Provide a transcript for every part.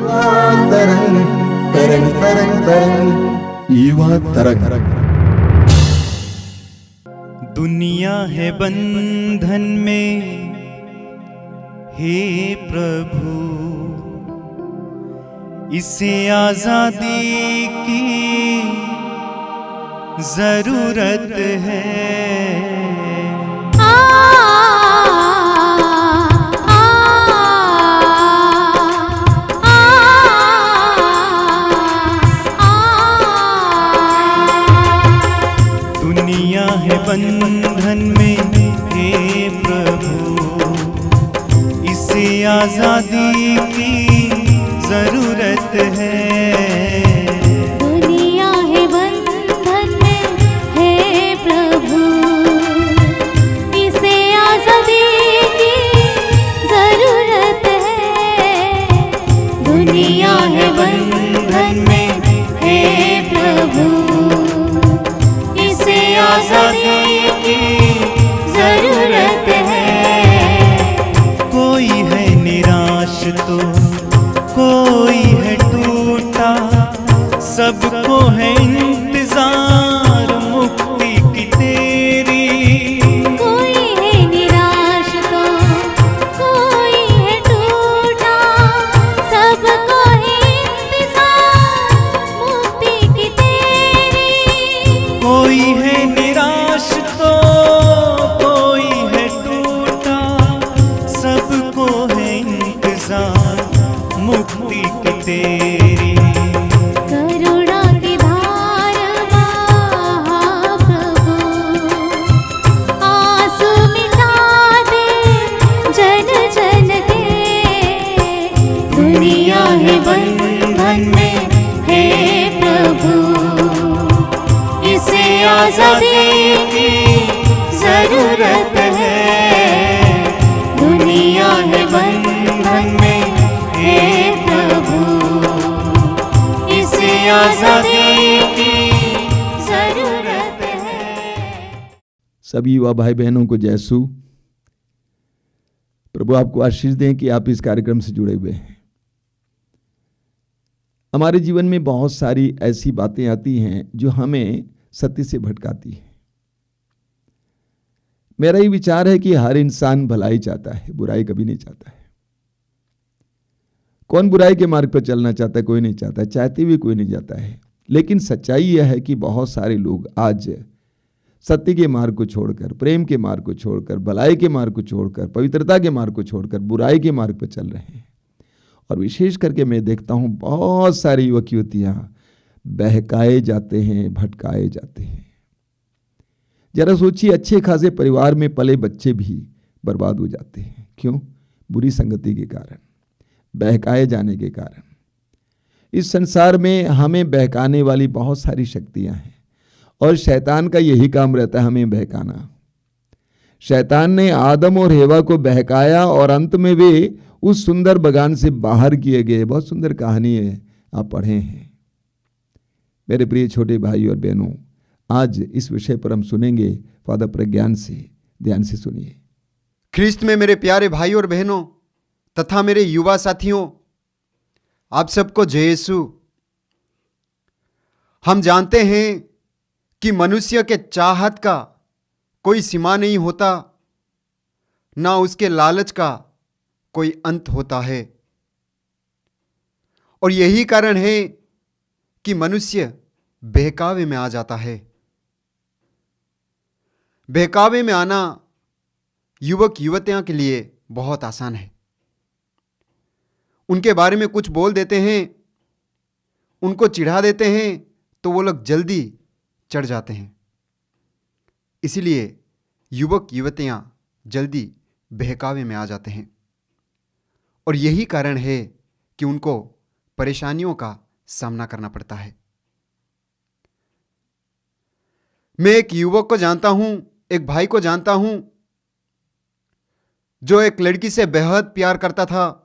तरंग तरंग तरंग तरंग युवा तरंग। दुनिया है बंधन में हे प्रभु, इसे आजादी की जरूरत है। दुनिया है बंधन में हे प्रभु, इसे आजादी की जरूरत है। दुनिया है बंधन में हे प्रभु, इसे आजादी की जरूरत है। दुनिया है बंधन में हे प्रभु, इसे आजादी की जरूरत है। कोई है निराश तो कोई है टूटा, सबको है इंतजार मुक्ति की तेरी। कोई है निराश तो कोई है टूटा, सबको है इंतजार मुक्ति की तेरी। कोई है निराश तो कोई है टूटा, सबको है इंतजार मुक्ति की तेरी। करुणा की धारा महाप्रभु, आंसू मिटा दे जन जन के। दुनिया है बंधन में हे प्रभु, इसे आजादी की जरूरत है। दुनिया है बंधन में हे प्रभु, इसे आजादी की जरूरत है। सभी युवा भाई बहनों को जय यीशु। प्रभु आपको आशीष दें कि आप इस कार्यक्रम से जुड़े हुए हैं। हमारे जीवन में बहुत सारी ऐसी बातें आती हैं जो हमें सत्य से भटकाती हैं। मेरा ये विचार है कि हर इंसान भलाई चाहता है, बुराई कभी नहीं चाहता है। कौन बुराई के मार्ग पर चलना चाहता है? कोई नहीं चाहता है, चाहते हुए कोई नहीं जाता है। लेकिन सच्चाई यह है कि बहुत सारे लोग आज सत्य के मार्ग को छोड़कर, प्रेम के मार्ग को छोड़कर, भलाई के मार्ग को छोड़कर, पवित्रता के मार्ग को छोड़कर बुराई के मार्ग पर चल रहे हैं। और विशेष करके मैं देखता हूं बहुत सारी युवक युवतियां बहकाए जाते हैं, भटकाए जाते हैं। जरा सोचिए, अच्छे खासे परिवार में पले बच्चे भी बर्बाद हो जाते हैं। क्यों? बुरी संगति के कारण, बहकाए जाने के कारण। इस संसार में हमें बहकाने वाली बहुत सारी शक्तियां हैं और शैतान का यही काम रहता है, हमें बहकाना। शैतान ने आदम और हेवा को बहकाया और अंत में वे उस सुंदर बगान से बाहर किए गए। बहुत सुंदर कहानी है, आप पढ़े हैं। मेरे प्रिय छोटे भाई और बहनों, आज इस विषय पर हम सुनेंगे फादर प्रज्ञान से। ध्यान से सुनिए। ख्रिस्त में मेरे प्यारे भाई और बहनों तथा मेरे युवा साथियों, आप सबको जय यीशु। हम जानते हैं कि मनुष्य के चाहत का कोई सीमा नहीं होता, ना उसके लालच का कोई अंत होता है। और यही कारण है कि मनुष्य बहकावे में आ जाता है। बहकावे में आना युवक युवतियों के लिए बहुत आसान है। उनके बारे में कुछ बोल देते हैं, उनको चिढ़ा देते हैं तो वो लोग जल्दी चढ़ जाते हैं। इसीलिए युवक युवतियां जल्दी बहकावे में आ जाते हैं और यही कारण है कि उनको परेशानियों का सामना करना पड़ता है। मैं एक युवक को जानता हूं, एक भाई को जानता हूं, जो एक लड़की से बेहद प्यार करता था।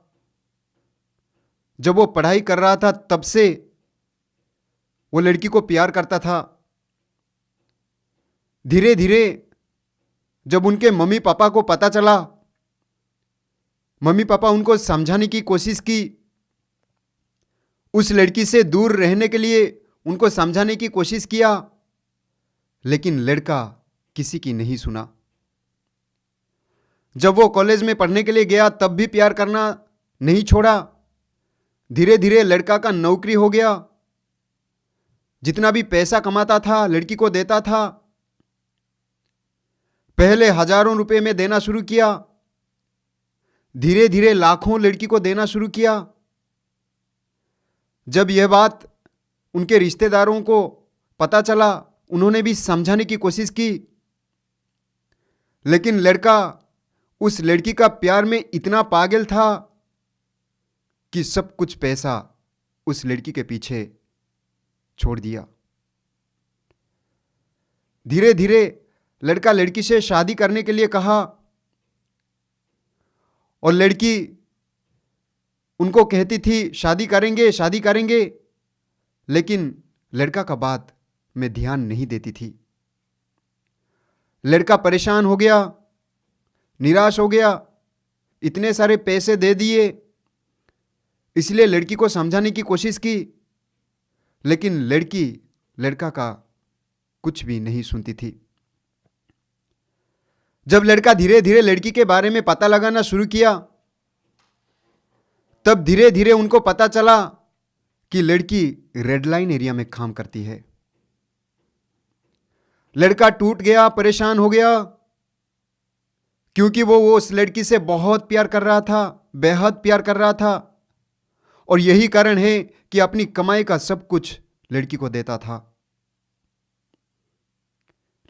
जब वो पढ़ाई कर रहा था तब से वो लड़की को प्यार करता था। धीरे धीरे जब उनके मम्मी पापा को पता चला, मम्मी पापा उनको समझाने की कोशिश की उस लड़की से दूर रहने के लिए उनको समझाने की कोशिश किया, लेकिन लड़का किसी की नहीं सुना। जब वो कॉलेज में पढ़ने के लिए गया तब भी प्यार करना नहीं छोड़ा। धीरे धीरे लड़का का नौकरी हो गया, जितना भी पैसा कमाता था लड़की को देता था। पहले हजारों रुपए में देना शुरू किया, धीरे धीरे लाखों लड़की को देना शुरू किया। जब यह बात उनके रिश्तेदारों को पता चला, उन्होंने भी समझाने की कोशिश की, लेकिन लड़का उस लड़की का प्यार में इतना पागल था कि सब कुछ पैसा उस लड़की के पीछे छोड़ दिया। धीरे धीरे लड़का लड़की से शादी करने के लिए कहा और लड़की उनको कहती थी शादी करेंगे शादी करेंगे, लेकिन लड़का का बात में ध्यान नहीं देती थी। लड़का परेशान हो गया, निराश हो गया, इतने सारे पैसे दे दिए, इसलिए लड़की को समझाने की कोशिश की, लेकिन लड़की लड़का का कुछ भी नहीं सुनती थी। जब लड़का धीरे धीरे लड़की के बारे में पता लगाना शुरू किया, तब धीरे धीरे उनको पता चला कि लड़की रेड लाइन एरिया में काम करती है। लड़का टूट गया, परेशान हो गया, क्योंकि वो उस लड़की से बहुत प्यार कर रहा था, बेहद प्यार कर रहा था, और यही कारण है कि अपनी कमाई का सब कुछ लड़की को देता था।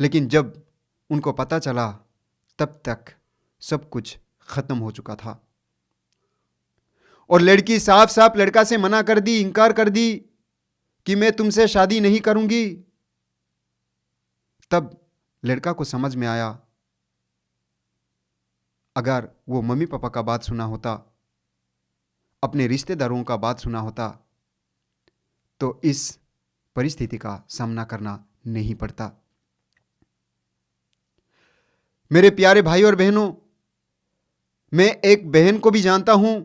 लेकिन जब उनको पता चला तब तक सब कुछ खत्म हो चुका था, और लड़की साफ साफ लड़का से मना कर दी, इनकार कर दी कि मैं तुमसे शादी नहीं करूंगी। तब लड़का को समझ में आया, अगर वो मम्मी पापा का बात सुना होता, अपने रिश्तेदारों का बात सुना होता, तो इस परिस्थिति का सामना करना नहीं पड़ता। मेरे प्यारे भाई और बहनों, मैं एक बहन को भी जानता हूं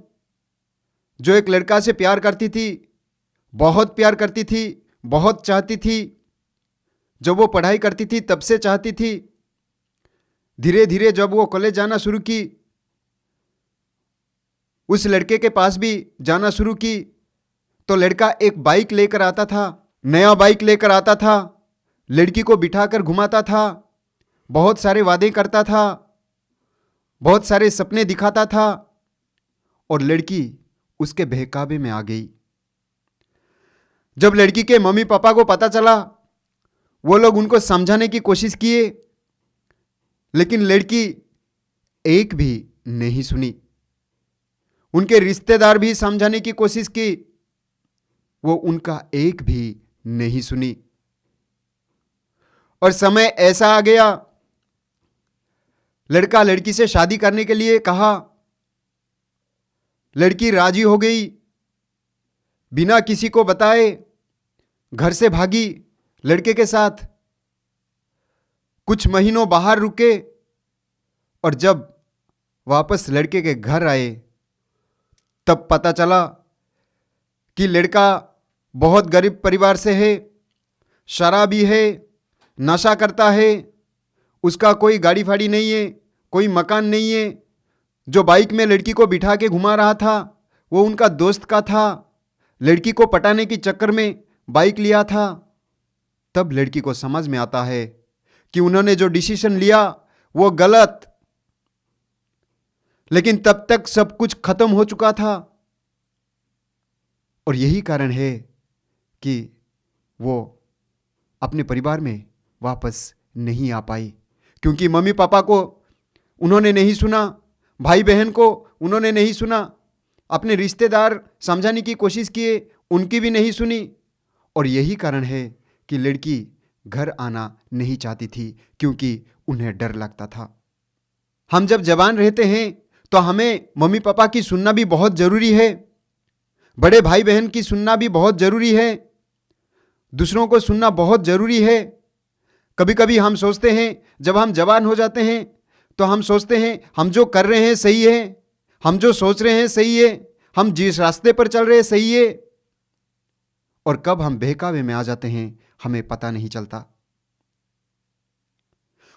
जो एक लड़का से प्यार करती थी, बहुत प्यार करती थी, बहुत चाहती थी। जब वो पढ़ाई करती थी तब से चाहती थी। धीरे धीरे जब वो कॉलेज जाना शुरू की, उस लड़के के पास भी जाना शुरू की, तो लड़का एक बाइक लेकर आता था, नया बाइक लेकर आता था, लड़की को बिठाकर घुमाता था, बहुत सारे वादे करता था, बहुत सारे सपने दिखाता था, और लड़की उसके बहकावे में आ गई। जब लड़की के मम्मी पापा को पता चला, वो लोग उनको समझाने की कोशिश किए, लेकिन लड़की एक भी नहीं सुनी। उनके रिश्तेदार भी समझाने की कोशिश की, वो उनका एक भी नहीं सुनी। और समय ऐसा आ गया, लड़का लड़की से शादी करने के लिए कहा, लड़की राजी हो गई, बिना किसी को बताए घर से भागी लड़के के साथ। कुछ महीनों बाहर रुके, और जब वापस लड़के के घर आए तब पता चला कि लड़का बहुत गरीब परिवार से है, शराबी है, नशा करता है, उसका कोई गाड़ी फाड़ी नहीं है, कोई मकान नहीं है। जो बाइक में लड़की को बिठा के घुमा रहा था वो उनका दोस्त का था, लड़की को पटाने के चक्कर में बाइक लिया था। तब लड़की को समझ में आता है कि उन्होंने जो डिसीजन लिया वो गलत, लेकिन तब तक सब कुछ खत्म हो चुका था। और यही कारण है कि वो अपने परिवार में वापस नहीं आ पाई, क्योंकि मम्मी पापा को उन्होंने नहीं सुना, भाई बहन को उन्होंने नहीं सुना, अपने रिश्तेदार समझाने की कोशिश किए, उनकी भी नहीं सुनी। और यही कारण है कि लड़की घर आना नहीं चाहती थी, क्योंकि उन्हें डर लगता था। हम जब जवान रहते हैं तो हमें मम्मी पापा की सुनना भी बहुत ज़रूरी है, बड़े भाई बहन की सुनना भी बहुत ज़रूरी है, दूसरों को सुनना बहुत ज़रूरी है। कभी कभी हम सोचते हैं, जब हम जवान हो जाते हैं तो हम सोचते हैं हम जो कर रहे हैं सही है, हम जो सोच रहे हैं सही है, हम जिस रास्ते पर चल रहे हैं सही है, और कब हम बहकावे में आ जाते हैं हमें पता नहीं चलता।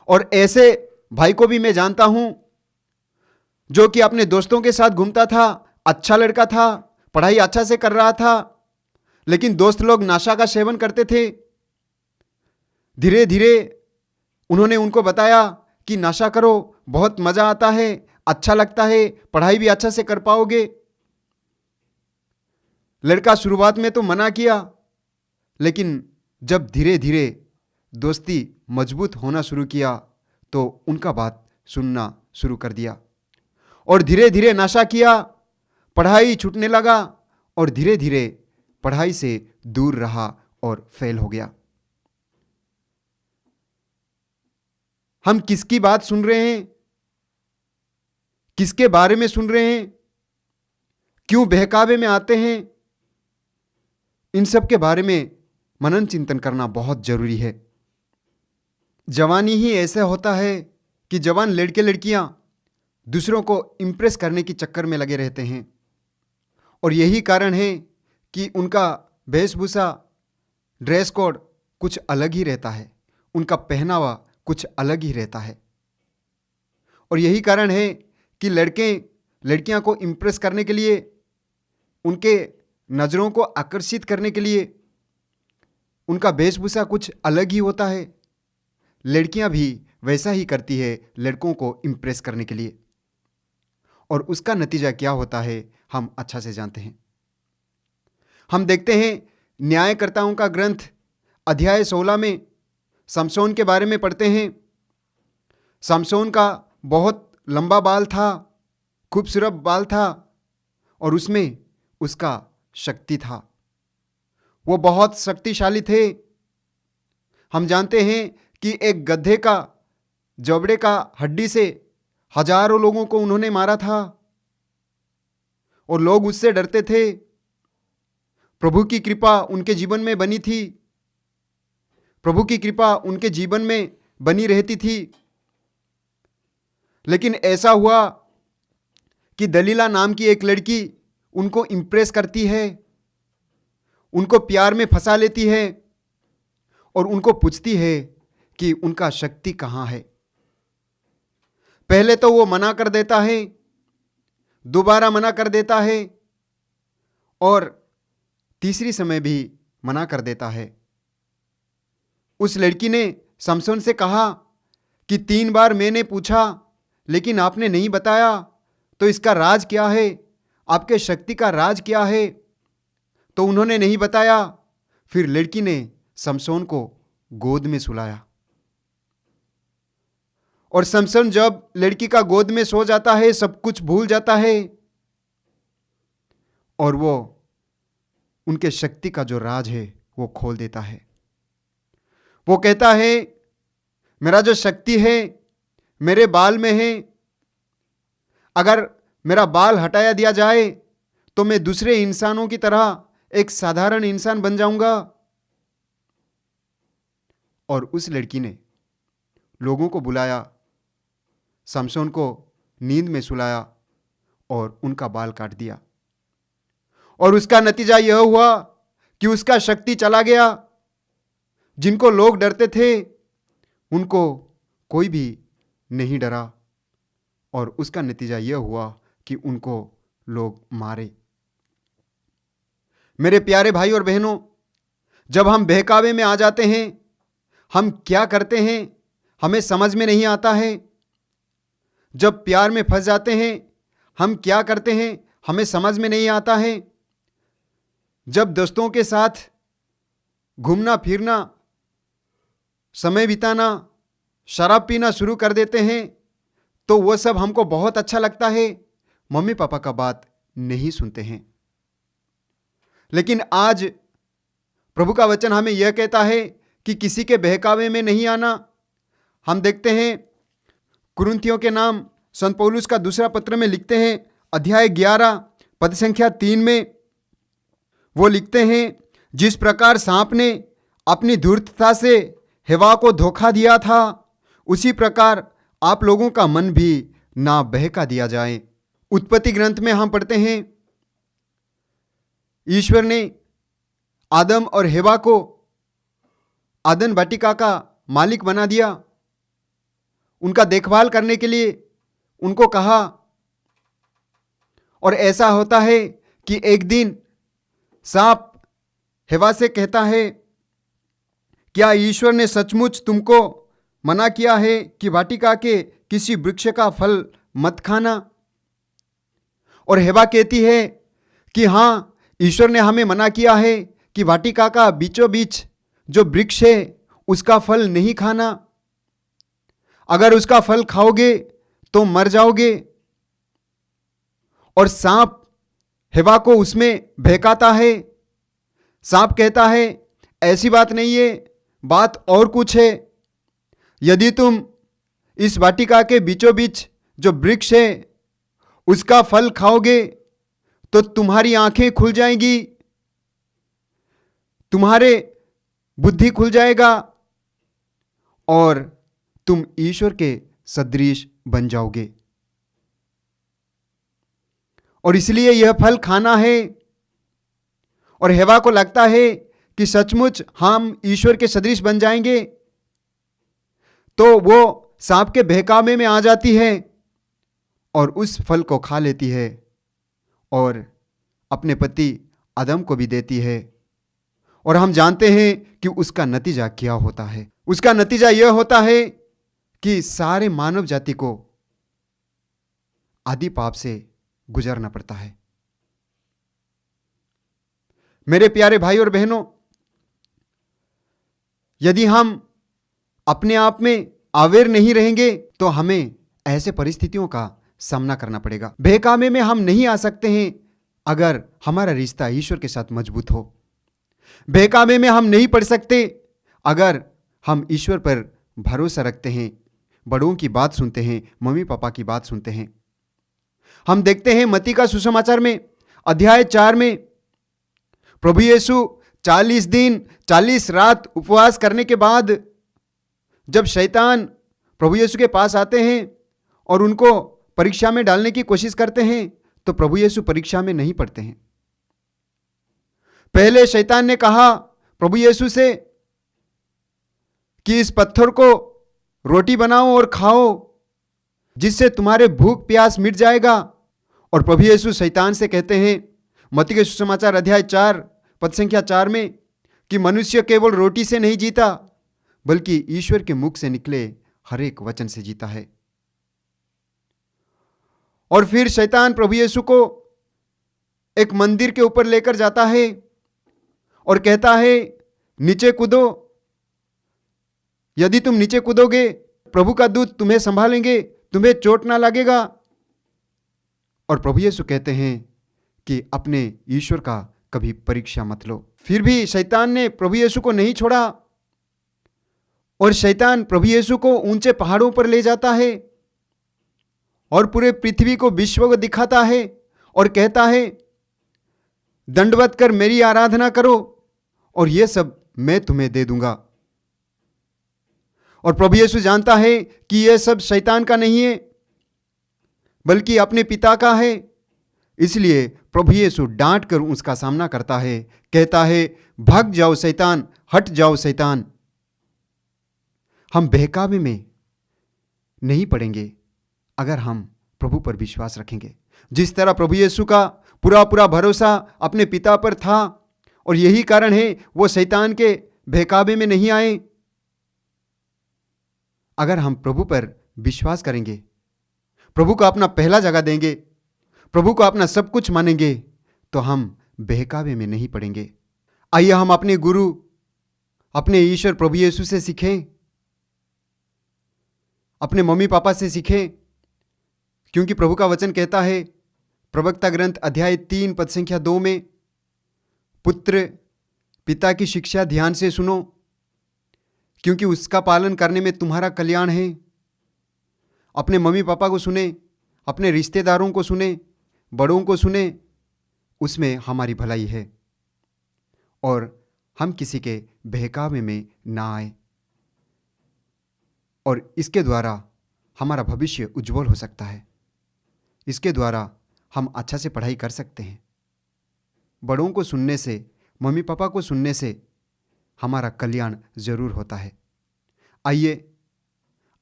और ऐसे भाई को भी मैं जानता हूं जो कि अपने दोस्तों के साथ घूमता था, अच्छा लड़का था, पढ़ाई अच्छा से कर रहा था, लेकिन दोस्त लोग नशा का सेवन करते थे। धीरे धीरे उन्होंने उनको बताया कि नशा करो, बहुत मजा आता है, अच्छा लगता है, पढ़ाई भी अच्छा से कर पाओगे। लड़का शुरुआत में तो मना किया, लेकिन जब धीरे धीरे दोस्ती मजबूत होना शुरू किया तो उनका बात सुनना शुरू कर दिया और धीरे धीरे नशा किया, पढ़ाई छूटने लगा और धीरे धीरे पढ़ाई से दूर रहा और फेल हो गया। हम किसकी बात सुन रहे हैं? किसके बारे में सुन रहे हैं? क्यों बहकावे में आते हैं? इन सब के बारे में मनन चिंतन करना बहुत जरूरी है। जवानी ही ऐसा होता है कि जवान लड़के लड़कियां दूसरों को इम्प्रेस करने के चक्कर में लगे रहते हैं और यही कारण है कि उनका वेशभूषा, ड्रेस कोड कुछ अलग ही रहता है, उनका पहनावा कुछ अलग ही रहता है। और यही कारण है कि लड़के लड़कियां को इम्प्रेस करने के लिए, उनके नज़रों को आकर्षित करने के लिए उनका वेशभूषा कुछ अलग ही होता है। लड़कियां भी वैसा ही करती है लड़कों को इम्प्रेस करने के लिए, और उसका नतीजा क्या होता है हम अच्छा से जानते हैं। हम देखते हैं न्यायकर्ताओं का ग्रंथ अध्याय 16 में समसोन के बारे में पढ़ते हैं। समसोन का बहुत लंबा बाल था, खूबसूरत बाल था और उसमें उसका शक्ति था। वो बहुत शक्तिशाली थे। हम जानते हैं कि एक गधे का जबड़े का हड्डी से हजारों लोगों को उन्होंने मारा था और लोग उससे डरते थे। प्रभु की कृपा उनके जीवन में बनी थी, प्रभु की कृपा उनके जीवन में बनी रहती थी। लेकिन ऐसा हुआ कि दलीला नाम की एक लड़की उनको इम्प्रेस करती है, उनको प्यार में फंसा लेती है और उनको पूछती है कि उनका शक्ति कहाँ है। पहले तो वो मना कर देता है, दोबारा मना कर देता है और तीसरी समय भी मना कर देता है। उस लड़की ने समसोन से कहा कि 3 बार मैंने पूछा लेकिन आपने नहीं बताया, तो इसका राज क्या है? आपके शक्ति का राज क्या है? तो उन्होंने नहीं बताया। फिर लड़की ने समसोन को गोद में सुलाया और समसोन जब लड़की का गोद में सो जाता है, सब कुछ भूल जाता है और वो उनके शक्ति का जो राज है वो खोल देता है। वो कहता है, मेरा जो शक्ति है मेरे बाल में है। अगर मेरा बाल हटाया दिया जाए तो मैं दूसरे इंसानों की तरह एक साधारण इंसान बन जाऊंगा। और उस लड़की ने लोगों को बुलाया, समसोन को नींद में सुलाया और उनका बाल काट दिया। और उसका नतीजा यह हुआ कि उसका शक्ति चला गया। जिनको लोग डरते थे उनको कोई भी नहीं डरा और उसका नतीजा यह हुआ कि उनको लोग मारे। मेरे प्यारे भाई और बहनों, जब हम बहकावे में आ जाते हैं, हम क्या करते हैं हमें समझ में नहीं आता है। जब प्यार में फंस जाते हैं, हम क्या करते हैं हमें समझ में नहीं आता है। जब दोस्तों के साथ घूमना फिरना, समय बिताना, शराब पीना शुरू कर देते हैं तो वो सब हमको बहुत अच्छा लगता है, मम्मी पापा का बात नहीं सुनते हैं। लेकिन आज प्रभु का वचन हमें यह कहता है कि किसी के बहकावे में नहीं आना। हम देखते हैं कुरिन्थियों के नाम संत पौलुस का दूसरा पत्र में लिखते हैं, अध्याय 11 पद संख्या 3 में वो लिखते हैं, जिस प्रकार सांप ने अपनी धूर्तता से हवा को धोखा दिया था, उसी प्रकार आप लोगों का मन भी ना बहका दिया जाए। उत्पत्ति ग्रंथ में हम पढ़ते हैं, ईश्वर ने आदम और हेवा को आदन वाटिका का मालिक बना दिया, उनका देखभाल करने के लिए उनको कहा। और ऐसा होता है कि एक दिन सांप हेवा से कहता है, क्या ईश्वर ने सचमुच तुमको मना किया है कि वाटिका के किसी वृक्ष का फल मत खाना? और हेवा कहती है कि हाँ, ईश्वर ने हमें मना किया है कि वाटिका का बीचों बीच जो वृक्ष है उसका फल नहीं खाना, अगर उसका फल खाओगे तो मर जाओगे। और सांप हेवा को उसमें बहकाता है। सांप कहता है, ऐसी बात नहीं है, बात और कुछ है। यदि तुम इस वाटिका के बीचों बीच जो वृक्ष है उसका फल खाओगे तो तुम्हारी आंखें खुल जाएंगी, तुम्हारे बुद्धि खुल जाएगा और तुम ईश्वर के सदृश बन जाओगे। और इसलिए यह फल खाना है। और हेवा को लगता है कि सचमुच हम ईश्वर के सदृश बन जाएंगे, तो वो सांप के बहकावे में आ जाती है और उस फल को खा लेती है और अपने पति आदम को भी देती है। और हम जानते हैं कि उसका नतीजा क्या होता है। उसका नतीजा यह होता है कि सारे मानव जाति को आदि पाप से गुजरना पड़ता है। मेरे प्यारे भाई और बहनों, यदि हम अपने आप में अवेयर नहीं रहेंगे तो हमें ऐसे परिस्थितियों का सामना करना पड़ेगा। बहकावे में हम नहीं आ सकते हैं अगर हमारा रिश्ता ईश्वर के साथ मजबूत हो। बहकावे में हम नहीं पड़ सकते अगर हम ईश्वर पर भरोसा रखते हैं, बड़ों की बात सुनते हैं, मम्मी पापा की बात सुनते हैं। हम देखते हैं मत्ती का सुसमाचार में अध्याय 4 में प्रभु यीशु 40 दिन 40 रात उपवास करने के बाद जब शैतान प्रभु यीशु के पास आते हैं और उनको परीक्षा में डालने की कोशिश करते हैं तो प्रभु यीशु परीक्षा में नहीं पड़ते हैं। पहले शैतान ने कहा प्रभु यीशु से कि इस पत्थर को रोटी बनाओ और खाओ, जिससे तुम्हारे भूख प्यास मिट जाएगा। और प्रभु यीशु शैतान से कहते हैं मत्ती के सुसमाचार अध्याय 4 पद संख्या 4 में कि मनुष्य केवल रोटी से नहीं जीता बल्कि ईश्वर के मुख से निकले हर एक वचन से जीता है। और फिर शैतान प्रभु यीशु को एक मंदिर के ऊपर लेकर जाता है और कहता है नीचे कूदो, यदि तुम नीचे कूदोगे प्रभु का दूत तुम्हें संभालेंगे, तुम्हें चोट ना लगेगा। और प्रभु यीशु कहते हैं कि अपने ईश्वर का कभी परीक्षा मत लो। फिर भी शैतान ने प्रभु यीशु को नहीं छोड़ा और शैतान प्रभु यीशु को ऊंचे पहाड़ों पर ले जाता है और पूरे पृथ्वी को विश्व को दिखाता है और कहता है दंडवत कर मेरी आराधना करो और ये सब मैं तुम्हें दे दूंगा। और प्रभु यीशु जानता है कि यह सब शैतान का नहीं है बल्कि अपने पिता का है। इसलिए प्रभु यीशु डांट कर उसका सामना करता है, कहता है भाग जाओ शैतान, हट जाओ शैतान। हम बहकावे में नहीं पड़ेंगे अगर हम प्रभु पर विश्वास रखेंगे। जिस तरह प्रभु यीशु का पूरा भरोसा अपने पिता पर था और यही कारण है वो शैतान के बहकावे में नहीं आए। अगर हम प्रभु पर विश्वास करेंगे, प्रभु को अपना पहला जगह देंगे, प्रभु को अपना सब कुछ मानेंगे तो हम बहकावे में नहीं पड़ेंगे। आइए हम अपने गुरु, अपने ईश्वर प्रभु यीशु से सीखें, अपने मम्मी पापा से सीखें, क्योंकि प्रभु का वचन कहता है प्रवक्ता ग्रंथ अध्याय 3 पद संख्या 2 में, पुत्र पिता की शिक्षा ध्यान से सुनो क्योंकि उसका पालन करने में तुम्हारा कल्याण है। अपने मम्मी पापा को सुने, अपने रिश्तेदारों को सुने, बड़ों को सुने, उसमें हमारी भलाई है और हम किसी के बहकावे में ना आए और इसके द्वारा हमारा भविष्य उज्जवल हो सकता है। इसके द्वारा हम अच्छा से पढ़ाई कर सकते हैं। बड़ों को सुनने से मम्मी पापा को सुनने से हमारा कल्याण जरूर होता है। आइए,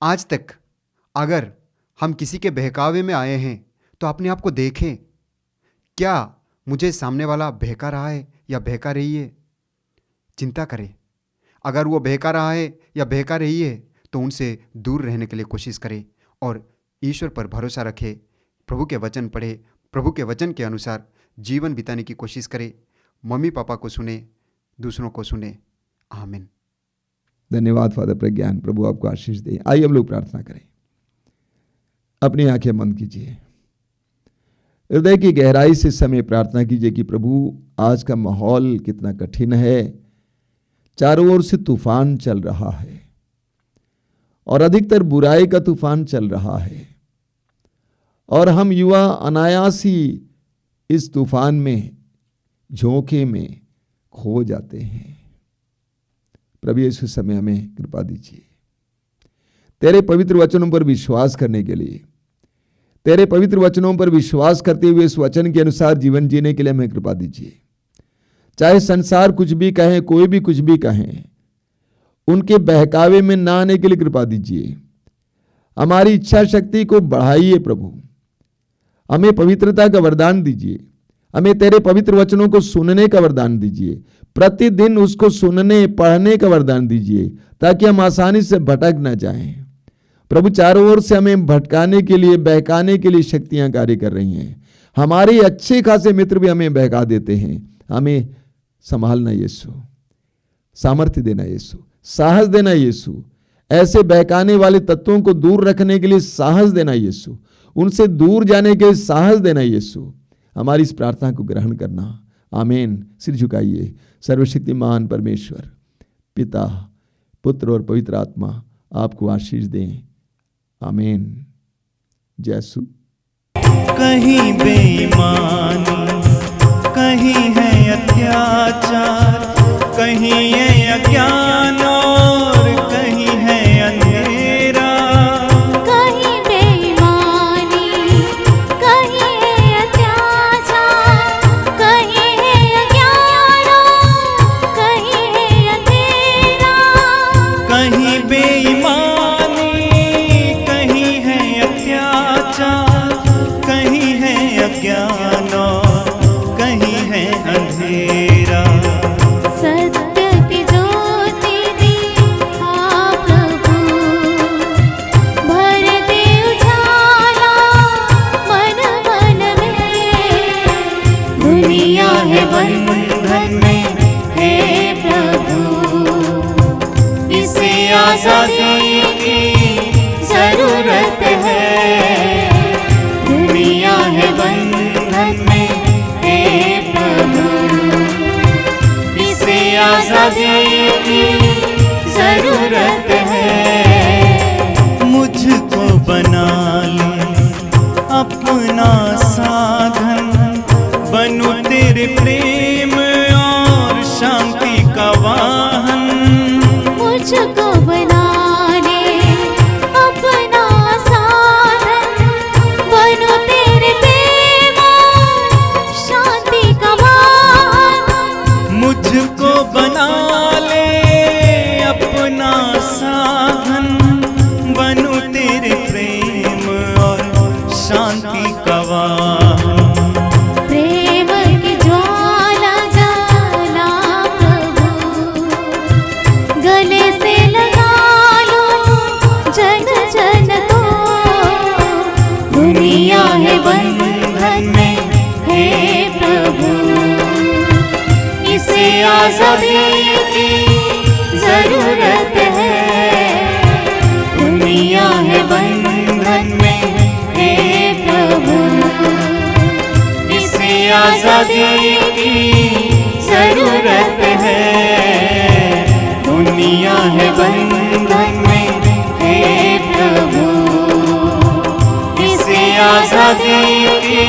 आज तक अगर हम किसी के बहकावे में आए हैं तो अपने आप को देखें, क्या मुझे सामने वाला बहका रहा है या बहका रही है? चिंता करें। अगर वो बहका रहा है या बहका रही है तो उनसे दूर रहने के लिए कोशिश करें और ईश्वर पर भरोसा रखें। प्रभु के वचन पढ़े, प्रभु के वचन के अनुसार जीवन बिताने की कोशिश करें। मम्मी पापा को सुने, दूसरों को सुने। आमीन। धन्यवाद फादर प्रज्ञान, प्रभु आपको आशीष दे। आइए हम लोग प्रार्थना करें। अपनी आंखें बंद कीजिए, हृदय की गहराई से समय प्रार्थना कीजिए कि प्रभु, आज का माहौल कितना कठिन है, चारों ओर से तूफान चल रहा है और अधिकतर बुराई का तूफान चल रहा है और हम युवा अनायास ही इस तूफान में, झोंके में खो जाते हैं। प्रभु यीशु समय हमें कृपा दीजिए, तेरे पवित्र वचनों पर विश्वास करने के लिए, तेरे पवित्र वचनों पर विश्वास करते हुए इस वचन के अनुसार जीवन जीने के लिए हमें कृपा दीजिए। चाहे संसार कुछ भी कहे, कोई भी कुछ भी कहें, उनके बहकावे में ना आने के लिए कृपा दीजिए। हमारी इच्छा शक्ति को बढ़ाइए प्रभु, हमें पवित्रता का वरदान दीजिए, हमें तेरे पवित्र वचनों को सुनने का वरदान दीजिए, प्रतिदिन उसको सुनने पढ़ने का वरदान दीजिए ताकि हम आसानी से भटक न जाएं। प्रभु, चारों ओर से हमें भटकाने के लिए, बहकाने के लिए शक्तियां कार्य कर रही हैं। हमारे अच्छे खासे मित्र भी हमें बहका देते हैं। हमें संभालना यीशु, सामर्थ्य देना यीशु, साहस देना यीशु, ऐसे बहकाने वाले तत्वों को दूर रखने के लिए साहस देना यीशु, उनसे दूर जाने के लिए साहस देना यीशु। हमारी इस प्रार्थना को ग्रहण करना। आमीन। सिर झुकाइए। सर्वशक्तिमान परमेश्वर पिता, पुत्र और पवित्र आत्मा आपको आशीष दें। आमीन। जय यीशु। कहीं बेईमानी, कहीं है अत्याचार, कहीं है अज्ञान और कहीं है अंधेरा। कहीं बेईमानी, कहीं है अत्याचार, कहीं है अज्ञान, कहीं है अंधेरा। कहीं बेईमानी, कहीं है अत्याचार, कहीं है अज्ञान और कहीं है अंधेरा। सत्य की ज्योति दिखा प्रभु, भर दे उजाला मन मन में। दुनिया है बंधन में हे प्रभु, इसे आजादी की जरूरत है। दुनिया है बंधन में हे प्रभु, इसे आजादी की जरूरत है। मुझको बना ले अपना साधन, बनूं तेरे प्रेम और शांति का वाहन। मुझको बना ले अपना साधन, बनो तेरे प्रेम और शांति का वाहन। मुझको बना ले अपना साधन, बनूं तेरे प्रेम और शांति का वाहन। प्रेम की ज्वाला जला प्रभु, गले से लगा लो जन जन को। दुनिया है बंधन में हे प्रभु, इसे आजादी की जरूरत है। दुनिया है बंधन में हे प्रभु, इसे आजादी की जरूरत है। दुनिया है बंधन में हे प्रभु, इसे आजादी की